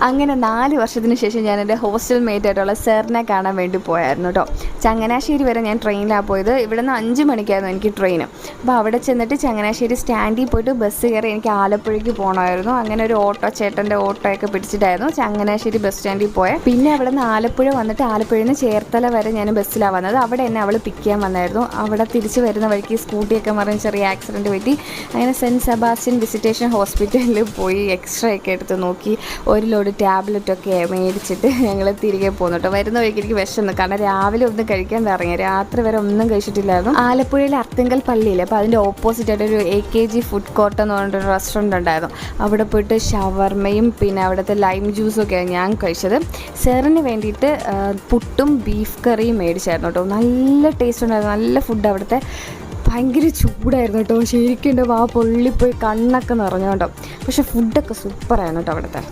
അങ്ങനെ 4 വർഷത്തിന് ശേഷം ഞാൻ എൻ്റെ ഹോസ്റ്റൽ മേറ്റായിട്ടുള്ള സാറിനെ കാണാൻ വേണ്ടി പോയായിരുന്നു കേട്ടോ. ചങ്ങനാശ്ശേരി വരെ ഞാൻ ട്രെയിനിലാണ് പോയത്. ഇവിടെ നിന്ന് 5 മണിക്കായിരുന്നു എനിക്ക് ട്രെയിൻ. അപ്പോൾ അവിടെ ചെന്നിട്ട് ചങ്ങനാശ്ശേരി സ്റ്റാൻഡിൽ പോയിട്ട് ബസ് കയറി എനിക്ക് ആലപ്പുഴയ്ക്ക് പോകണമായിരുന്നു. അങ്ങനെ ഒരു ചേട്ടൻ്റെ ഓട്ടോയൊക്കെ പിടിച്ചിട്ടായിരുന്നു ചങ്ങനാശ്ശേരി ബസ് സ്റ്റാൻഡിൽ പോയത്. പിന്നെ അവിടെ നിന്ന് ആലപ്പുഴ വന്നിട്ട് ആലപ്പുഴയിൽ നിന്ന് ചേർത്തല വരെ ഞാൻ ബസ്സിലാണ് വന്നത്. അവിടെ എന്നെ അവൾ പിക്ക് ചെയ്യാൻ വന്നായിരുന്നു. അവിടെ തിരിച്ച് വരുന്ന വഴിക്ക് സ്കൂട്ടിയൊക്കെ മറിഞ്ഞ് ചെറിയ ആക്സിഡൻറ്റ് പറ്റി. അങ്ങനെ സെൻറ്റ് സെബാസ്റ്റ്യൻ വിസിറ്റേഷൻ ഹോസ്പിറ്റലിൽ പോയി എക്സ്റേ ഒക്കെ എടുത്ത് നോക്കി ഒരു ലോഡ് ടാബ്ലറ്റൊക്കെ മേടിച്ചിട്ട് ഞങ്ങൾ തിരികെ പോന്നു കേട്ടോ. വരുന്ന വഴിക്ക് എനിക്ക് വിശന്നു, കാരണം രാവിലെ ഒന്നും കഴിക്കാണ്ട് ഇറങ്ങി, രാത്രി വരെ ഒന്നും കഴിച്ചിട്ടില്ലായിരുന്നു. ആലപ്പുഴയിൽ അർത്തിങ്കൽ പള്ളിയില്ലേ, അപ്പോൾ അതിൻ്റെ ഓപ്പോസിറ്റായിട്ട് ഒരു AKG ഫുഡ് കോർട്ട് എന്ന് പറഞ്ഞിട്ടൊരു റെസ്റ്റോറൻറ്റ് ഉണ്ടായിരുന്നു. അവിടെ പോയിട്ട് ഷവർമയും പിന്നെ അവിടുത്തെ ലൈം ജ്യൂസൊക്കെയാണ് ഞാൻ കഴിച്ചത്. സാറിന് വേണ്ടിയിട്ട് പുട്ടും ബീഫ് കറിയും മേടിച്ചായിരുന്നു കേട്ടോ. നല്ല ടേസ്റ്റ് ഉണ്ടായിരുന്നു, നല്ല ഫുഡ്. അവിടുത്തെ ഭയങ്കര ചൂടായിരുന്നു കേട്ടോ. ശരിക്കും എൻ്റെ പൊള്ളിപ്പോയി, കണ്ണൊക്കെ നിറഞ്ഞു കേട്ടോ. പക്ഷേ ഫുഡൊക്കെ സൂപ്പറായിരുന്നു കേട്ടോ അവിടുത്തെ.